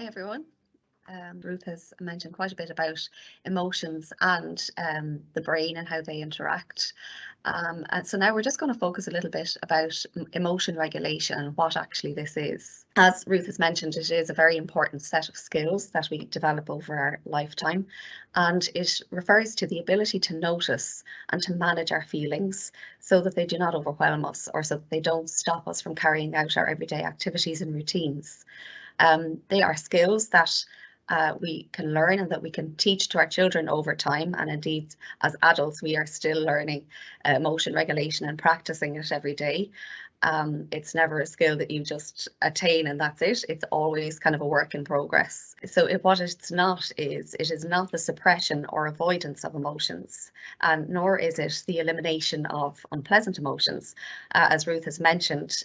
Hi everyone. Ruth has mentioned quite a bit about emotions and the brain and how they interact. And so now we're just going to focus a little bit about emotion regulation and what actually this is. As Ruth has mentioned, it is a very important set of skills that we develop over our lifetime, and it refers to the ability to notice and to manage our feelings so that they do not overwhelm us or so that they don't stop us from carrying out our everyday activities and routines. They are skills that we can learn and that we can teach to our children over time, and indeed as adults we are still learning emotion regulation and practicing it every day. It's never a skill that you just attain and that's it. It's always kind of a work in progress. So what it's not is, it is not the suppression or avoidance of emotions, and nor is it the elimination of unpleasant emotions. As Ruth has mentioned,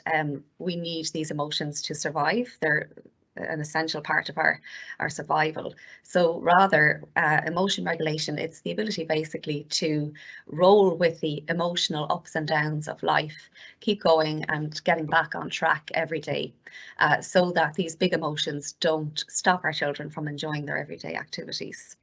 we need these emotions to survive. They're an essential part of our survival. So rather, emotion regulation, it's the ability basically to roll with the emotional ups and downs of life, keep going and getting back on track every day, so that these big emotions don't stop our children from enjoying their everyday activities.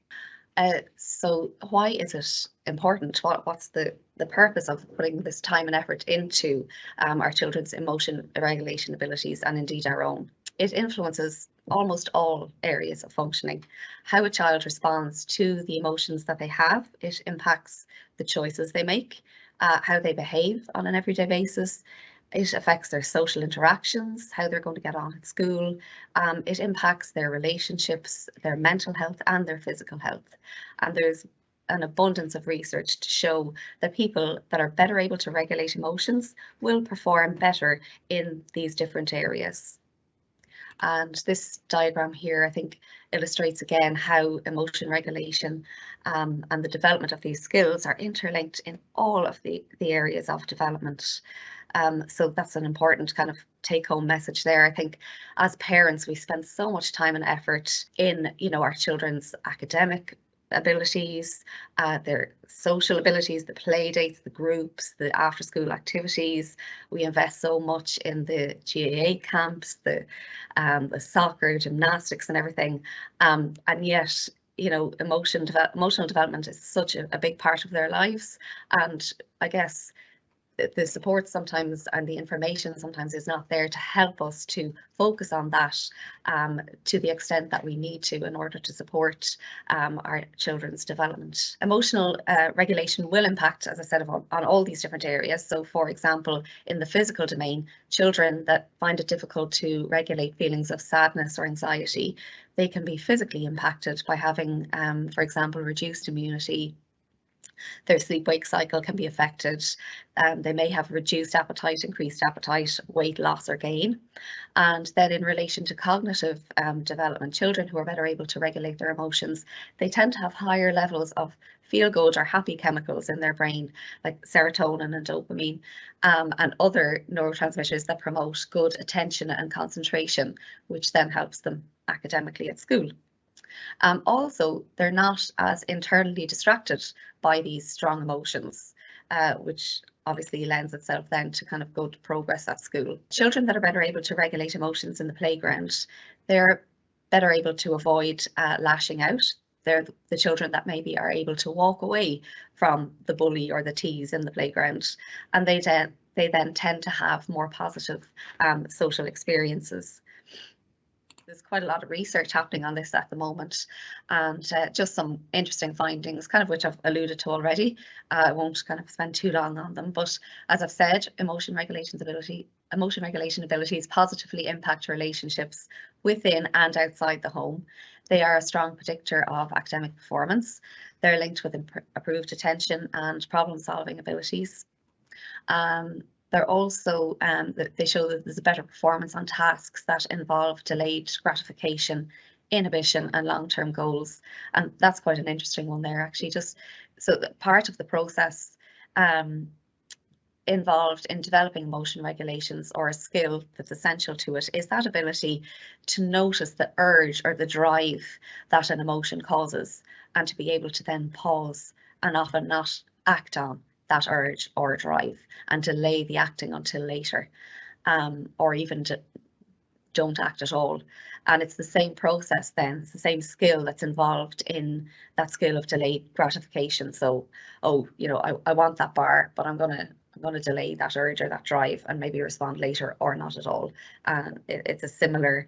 So why is it important? What's the purpose of putting this time and effort into our children's emotion regulation abilities, and indeed our own? It influences almost all areas of functioning. How a child responds to the emotions that they have, it impacts the choices they make, how they behave on an everyday basis. It affects their social interactions, how they're going to get on at school. It impacts their relationships, their mental health and their physical health. And there's an abundance of research to show that people that are better able to regulate emotions will perform better in these different areas. And this diagram here, I think, illustrates again how emotion regulation and the development of these skills are interlinked in all of the areas of development. So that's an important kind of take-home message there. I think as parents, we spend so much time and effort in, our children's academic abilities, their social abilities, the play dates, the groups, the after school activities. We invest so much in the GAA camps, the soccer, gymnastics and everything. And yet, emotional development is such a big part of their lives. And I guess the support sometimes and the information sometimes is not there to help us to focus on that to the extent that we need to in order to support our children's development. Emotional regulation will impact, as I said, on all these different areas. So for example, in the physical domain, children that find it difficult to regulate feelings of sadness or anxiety, they can be physically impacted by having, for example, reduced immunity. Their sleep-wake cycle can be affected. They may have reduced appetite, increased appetite, weight loss or gain. And then in relation to cognitive development, children who are better able to regulate their emotions, they tend to have higher levels of feel-good or happy chemicals in their brain, like serotonin and dopamine, and other neurotransmitters that promote good attention and concentration, which then helps them academically at school. Also, they're not as internally distracted by these strong emotions, which obviously lends itself then to kind of good progress at school. Children that are better able to regulate emotions in the playground, they're better able to avoid lashing out. They're the children that maybe are able to walk away from the bully or the tease in the playground, and they then tend to have more positive social experiences. There's quite a lot of research happening on this at the moment, and just some interesting findings, kind of which I've alluded to already. I won't kind of spend too long on them, but as I've said, emotion regulation abilities positively impact relationships within and outside the home. They are a strong predictor of academic performance. They're linked with improved attention and problem-solving abilities. They're also, they show that there's a better performance on tasks that involve delayed gratification, inhibition and long-term goals. And that's quite an interesting one there, actually. Just so that part of the process involved in developing emotion regulations, or a skill that's essential to it, is that ability to notice the urge or the drive that an emotion causes, and to be able to then pause and often not act on that urge or drive and delay the acting until later, or even to don't act at all. And it's the same process then, it's the same skill that's involved in that skill of delayed gratification. So, oh, you know, I want that bar, but I'm gonna delay that urge or that drive and maybe respond later or not at all. And it's a similar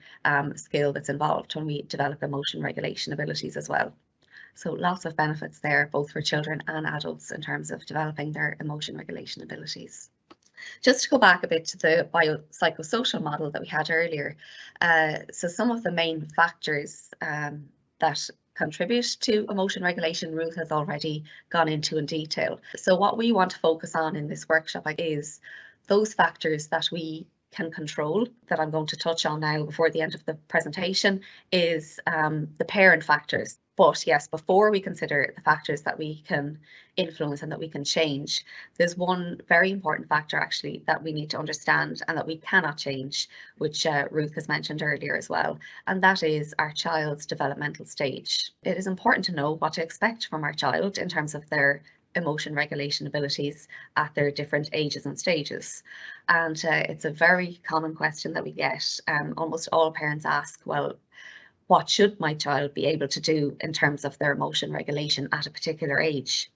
skill that's involved when we develop emotion regulation abilities as well. So lots of benefits there, both for children and adults in terms of developing their emotion regulation abilities. Just to go back a bit to the biopsychosocial model that we had earlier, so some of the main factors that contribute to emotion regulation, Ruth has already gone into in detail. So what we want to focus on in this workshop is those factors that we can control, that I'm going to touch on now before the end of the presentation, is the parent factors. But yes, before we consider the factors that we can influence and that we can change, there's one very important factor actually that we need to understand and that we cannot change, which Ruth has mentioned earlier as well, and that is our child's developmental stage. It is important to know what to expect from our child in terms of their emotion regulation abilities at their different ages and stages. And it's a very common question that we get. Almost all parents ask, well, what should my child be able to do in terms of their emotion regulation at a particular age?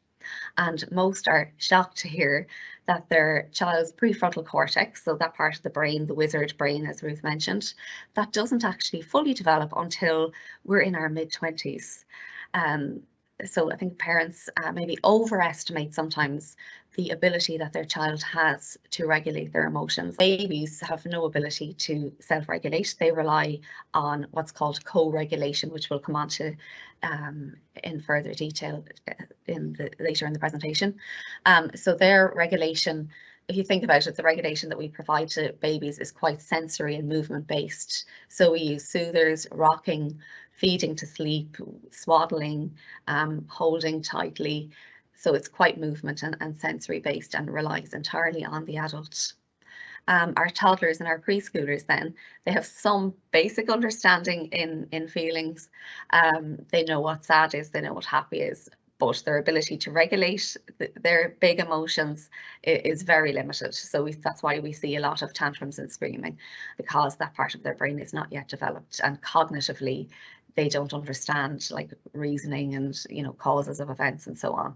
And most are shocked to hear that their child's prefrontal cortex, so that part of the brain, the wizard brain, as Ruth mentioned, that doesn't actually fully develop until we're in our mid-20s. So I think parents maybe overestimate sometimes the ability that their child has to regulate their emotions. Babies have no ability to self-regulate. They rely on what's called co-regulation, which we'll come on to in further detail later in the presentation. So their regulation, if you think about it, the regulation that we provide to babies is quite sensory and movement based. So we use soothers, rocking, feeding to sleep, swaddling, holding tightly. So it's quite movement and sensory based and relies entirely on the adult. Our toddlers and our preschoolers then, they have some basic understanding in feelings. They know what sad is, they know what happy is, but their ability to regulate their big emotions is very limited. So that's why we see a lot of tantrums and screaming, because that part of their brain is not yet developed, and cognitively they don't understand like reasoning and, you know, causes of events and so on.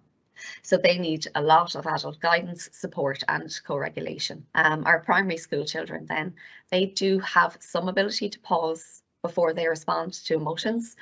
So they need a lot of adult guidance, support and co-regulation. Our primary school children then, they do have some ability to pause before they respond to emotions.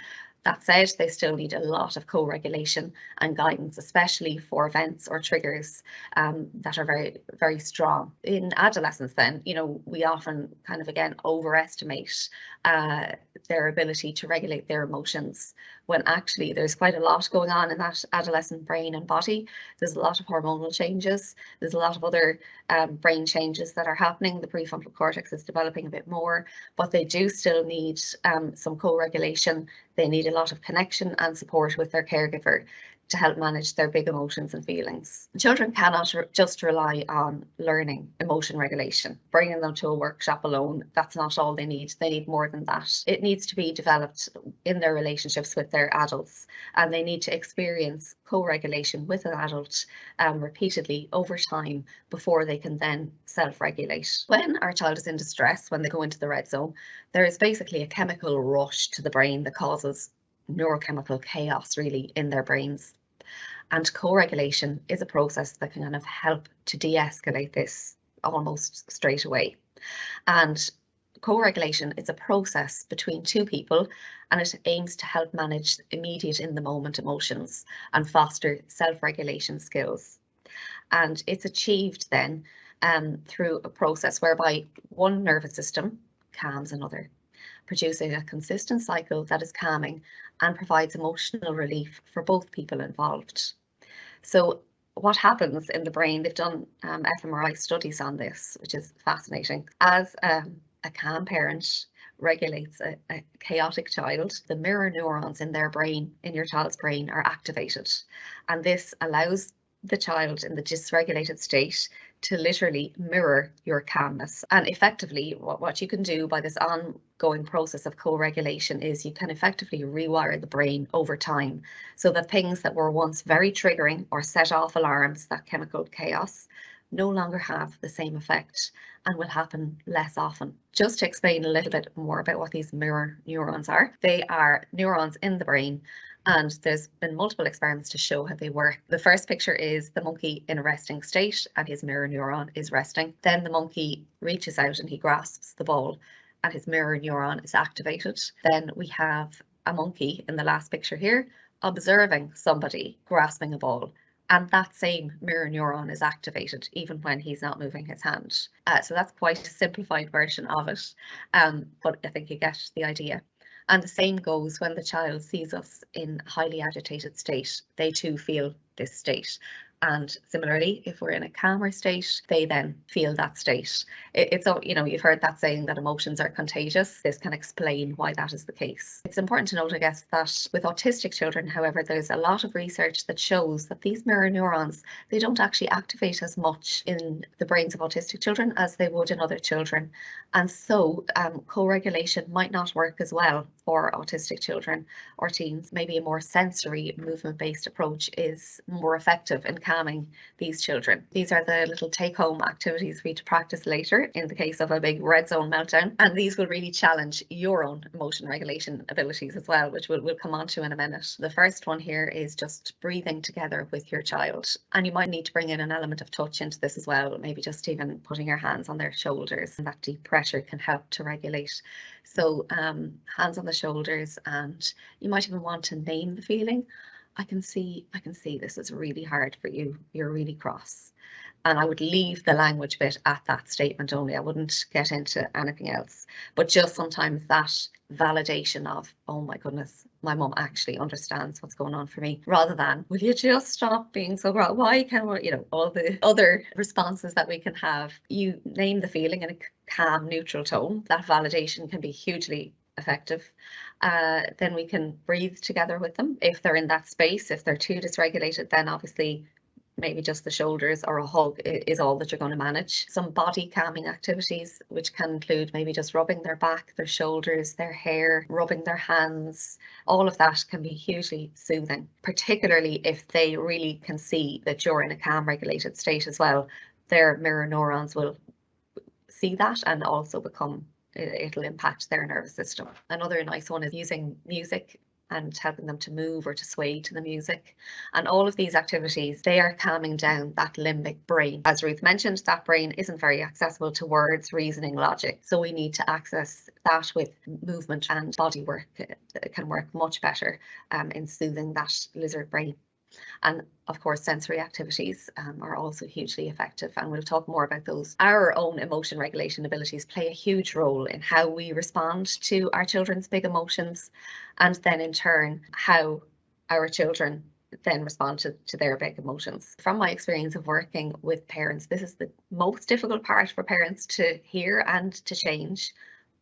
That said, they still need a lot of co-regulation and guidance, especially for events or triggers that are very, very strong. In adolescence then, you know, we often kind of again overestimate their ability to regulate their emotions, when actually there's quite a lot going on in that adolescent brain and body. There's a lot of hormonal changes. There's a lot of other brain changes that are happening. The prefrontal cortex is developing a bit more, but they do still need some co-regulation. They need a lot of connection and support with their caregiver to help manage their big emotions and feelings. Children cannot just rely on learning emotion regulation. Bringing them to a workshop alone, that's not all they need. They need more than that. It needs to be developed in their relationships with their adults, and they need to experience co-regulation with an adult repeatedly over time before they can then self-regulate. When our child is in distress, when they go into the red zone, there is basically a chemical rush to the brain that causes neurochemical chaos really in their brains. And co-regulation is a process that can kind of help to de-escalate this almost straight away. And co-regulation is a process between two people, and it aims to help manage immediate in the moment emotions and foster self-regulation skills. And it's achieved then through a process whereby one nervous system calms another, producing a consistent cycle that is calming and provides emotional relief for both people involved. So what happens in the brain, they've done fMRI studies on this, which is fascinating. As a calm parent regulates a chaotic child, the mirror neurons in their brain, in your child's brain, are activated. And this allows the child in the dysregulated state to literally mirror your calmness. And effectively, what you can do by this ongoing process of co-regulation is you can effectively rewire the brain over time, so that things that were once very triggering or set off alarms, that chemical chaos, no longer have the same effect and will happen less often. Just to explain a little bit more about what these mirror neurons are, they are neurons in the brain, and there's been multiple experiments to show how they work. The first picture is the monkey in a resting state and his mirror neuron is resting. Then the monkey reaches out and he grasps the ball and his mirror neuron is activated. Then we have a monkey in the last picture here observing somebody grasping a ball, and that same mirror neuron is activated even when he's not moving his hand. So that's quite a simplified version of it, but I think you get the idea. And the same goes when the child sees us in a highly agitated state. They too feel this state. And similarly, if we're in a calmer state, they then feel that state. It's, you know, you've heard that saying that emotions are contagious. This can explain why that is the case. It's important to note, I guess, that with autistic children, however, there's a lot of research that shows that these mirror neurons, they don't actually activate as much in the brains of autistic children as they would in other children. And so co-regulation might not work as well for autistic children or teens. Maybe a more sensory movement-based approach is more effective in calming these children. These are the little take-home activities for you to practice later in the case of a big red zone meltdown, and these will really challenge your own emotion regulation abilities as well, which we'll come on to in a minute. The first one here is just breathing together with your child, and you might need to bring in an element of touch into this as well, maybe just even putting your hands on their shoulders, and that deep pressure can help to regulate. So hands on the shoulders, and you might even want to name the feeling. I can see this is really hard for you. You're really cross. And I would leave the language bit at that statement only. I wouldn't get into anything else. But just sometimes that validation of, oh my goodness, my mum actually understands what's going on for me, rather than, will you just stop being so gross? Why can't we, you know, all the other responses that we can have. You name the feeling in a calm, neutral tone. That validation can be hugely effective. Then we can breathe together with them if they're in that space. If they're too dysregulated, then obviously maybe just the shoulders or a hug is all that you're going to manage. Some body calming activities, which can include maybe just rubbing their back, their shoulders, their hair, rubbing their hands. All of that can be hugely soothing, particularly if they really can see that you're in a calm, regulated state as well. Their mirror neurons will see that and also it'll impact their nervous system. Another nice one is using music and helping them to move or to sway to the music. And all of these activities, they are calming down that limbic brain. As Ruth mentioned, that brain isn't very accessible to words, reasoning, logic. So we need to access that with movement, and body work can work much better in soothing that lizard brain. And of course, sensory activities are also hugely effective, and we'll talk more about those. Our own emotion regulation abilities play a huge role in how we respond to our children's big emotions, and then in turn, how our children then respond to their big emotions. From my experience of working with parents, this is the most difficult part for parents to hear and to change,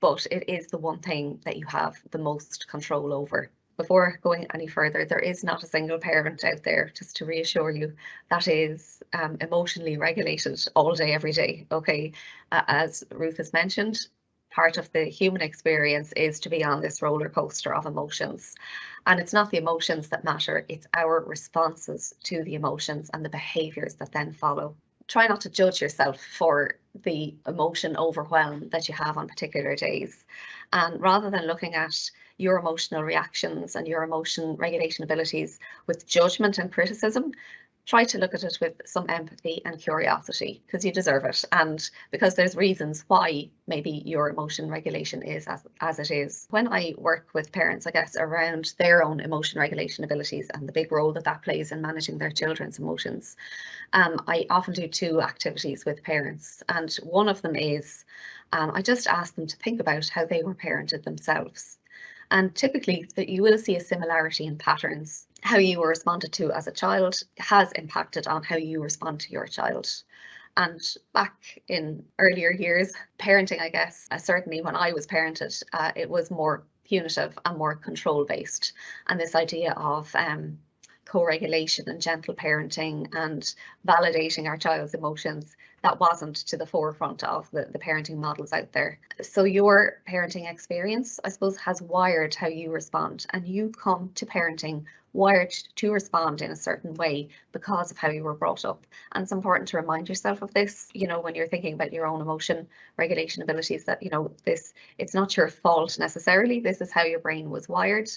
but it is the one thing that you have the most control over. Before going any further, there is not a single parent out there, just to reassure you, that is emotionally regulated all day, every day. Okay, as Ruth has mentioned, part of the human experience is to be on this roller coaster of emotions. And it's not the emotions that matter, it's our responses to the emotions and the behaviours that then follow. Try not to judge yourself for the emotion overwhelm that you have on particular days. And rather than looking at your emotional reactions and your emotion regulation abilities with judgment and criticism, try to look at it with some empathy and curiosity, because you deserve it, and because there's reasons why maybe your emotion regulation is as it is. When I work with parents, I guess, around their own emotion regulation abilities and the big role that that plays in managing their children's emotions, I often do two activities with parents, and one of them is I just ask them to think about how they were parented themselves. And typically you will see a similarity in patterns. How you were responded to as a child has impacted on how you respond to your child. And back in earlier years, parenting, I guess, certainly when I was parented, it was more punitive and more control based. And this idea of co-regulation and gentle parenting and validating our child's emotions, that wasn't to the forefront of the parenting models out there. So your parenting experience, I suppose, has wired how you respond, and you come to parenting wired to respond in a certain way because of how you were brought up. And it's important to remind yourself of this, you know, when you're thinking about your own emotion regulation abilities, that, you know, it's not your fault necessarily. This is how your brain was wired.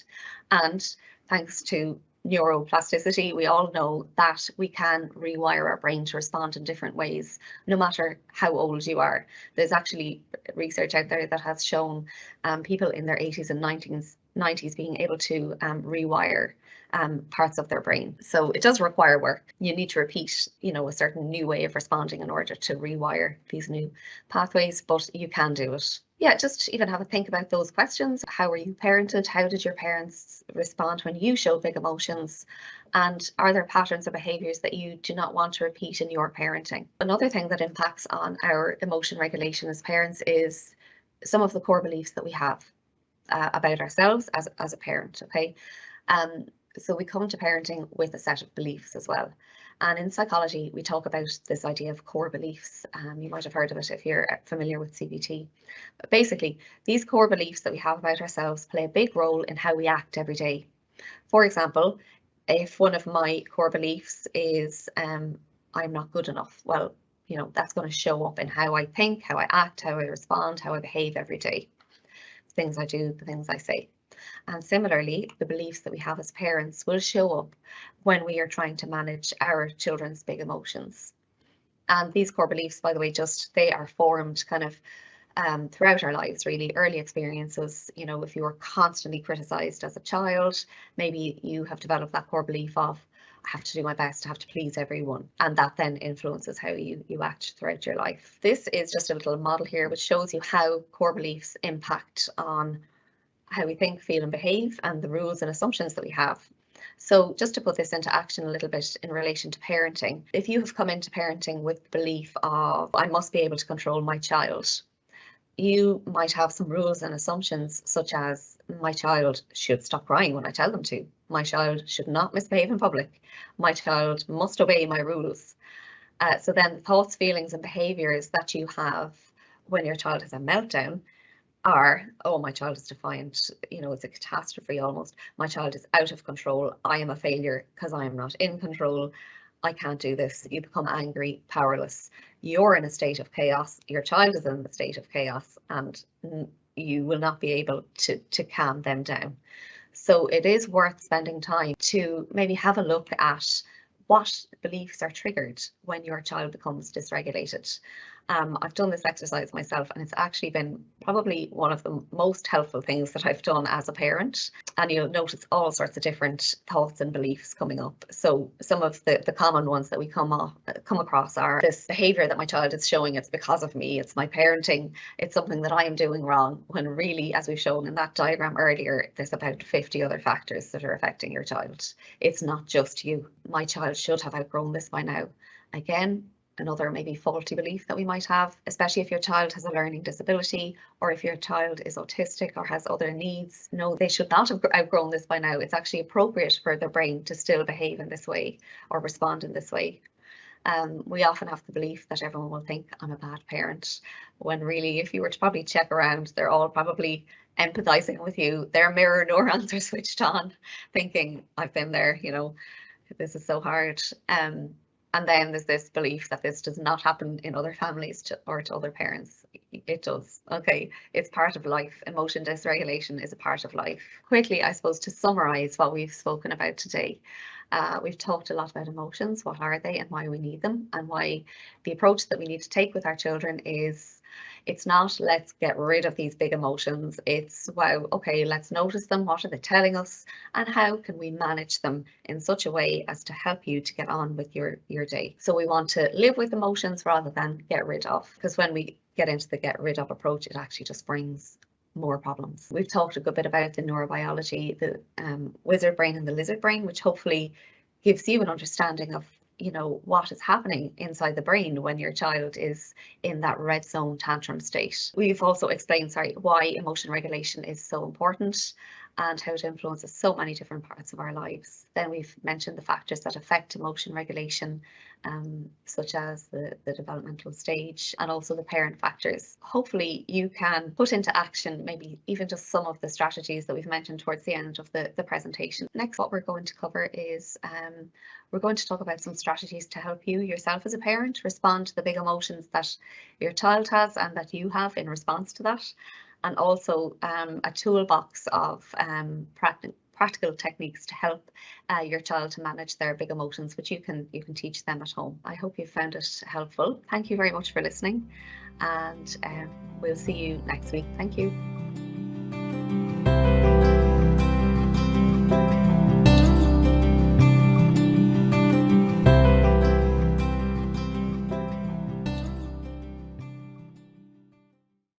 And thanks to neuroplasticity, we all know that we can rewire our brain to respond in different ways, no matter how old you are. There's actually research out there that has shown people in their 80s and 90s being able to rewire parts of their brain. So it does require work. You need to repeat, you know, a certain new way of responding in order to rewire these new pathways, but you can do it. Yeah, just even have a think about those questions. How were you parented? How did your parents respond when you showed big emotions? And are there patterns or behaviours that you do not want to repeat in your parenting? Another thing that impacts on our emotion regulation as parents is some of the core beliefs that we have about ourselves as a parent, okay? So we come to parenting with a set of beliefs as well. And in psychology, we talk about this idea of core beliefs. You might have heard of it if you're familiar with CBT. But basically, these core beliefs that we have about ourselves play a big role in how we act every day. For example, if one of my core beliefs is I'm not good enough, well, you know, that's going to show up in how I think, how I act, how I respond, how I behave every day. Things I do, the things I say. And similarly, the beliefs that we have as parents will show up when we are trying to manage our children's big emotions. And these core beliefs, by the way, they are formed kind of throughout our lives, really. Early experiences, you know, if you were constantly criticized as a child, maybe you have developed that core belief of, I have to do my best, I have to please everyone. And that then influences how you act throughout your life. This is just a little model here which shows you how core beliefs impact on how we think, feel and behave, and the rules and assumptions that we have. So just to put this into action a little bit in relation to parenting, if you have come into parenting with the belief of, I must be able to control my child, you might have some rules and assumptions such as, my child should stop crying when I tell them to, my child should not misbehave in public, my child must obey my rules. So then the thoughts, feelings and behaviours that you have when your child has a meltdown are, oh, my child is defiant, you know, it's a catastrophe almost. My child is out of control. I am a failure because I am not in control. I can't do this. You become angry, powerless. You're in a state of chaos. Your child is in the state of chaos, and you will not be able to calm them down. So it is worth spending time to maybe have a look at what beliefs are triggered when your child becomes dysregulated. I've done this exercise myself, and it's actually been probably one of the most helpful things that I've done as a parent. And you'll notice all sorts of different thoughts and beliefs coming up. So some of the common ones that we come across are, this behaviour that my child is showing, it's because of me, it's my parenting, it's something that I am doing wrong, when really, as we've shown in that diagram earlier, there's about 50 other factors that are affecting your child. It's not just you. My child should have outgrown this by now. Again, another maybe faulty belief that we might have, especially if your child has a learning disability, or if your child is autistic or has other needs. No, they should not have outgrown this by now. It's actually appropriate for their brain to still behave in this way or respond in this way. We often have the belief that everyone will think I'm a bad parent, when really, if you were to probably check around, they're all probably empathizing with you. Their mirror neurons are switched on, thinking, I've been there, you know, this is so hard. And then there's this belief that this does not happen in other families or to other parents. It does. Okay, it's part of life. Emotion dysregulation is a part of life. Quickly, I suppose, to summarize what we've spoken about today, we've talked a lot about emotions. What are they and why we need them, and why the approach that we need to take with our children is, it's not let's get rid of these big emotions. It's, wow, okay, let's notice them. What are they telling us? And how can we manage them in such a way as to help you to get on with your day? So we want to live with emotions rather than get rid of, because when we get into the get rid of approach, it actually just brings more problems. We've talked a good bit about the neurobiology, the wizard brain and the lizard brain, which hopefully gives you an understanding of, you know, what is happening inside the brain when your child is in that red zone tantrum state. We've also explained, why emotion regulation is so important, and how it influences so many different parts of our lives. Then we've mentioned the factors that affect emotion regulation, such as the developmental stage, and also the parent factors. Hopefully you can put into action maybe even just some of the strategies that we've mentioned towards the end of the presentation. Next, what we're going to cover is we're going to talk about some strategies to help you yourself as a parent respond to the big emotions that your child has and that you have in response to that, and also a toolbox of practical techniques to help your child to manage their big emotions, which you can teach them at home. I hope you found it helpful. Thank you very much for listening, and we'll see you next week. Thank you.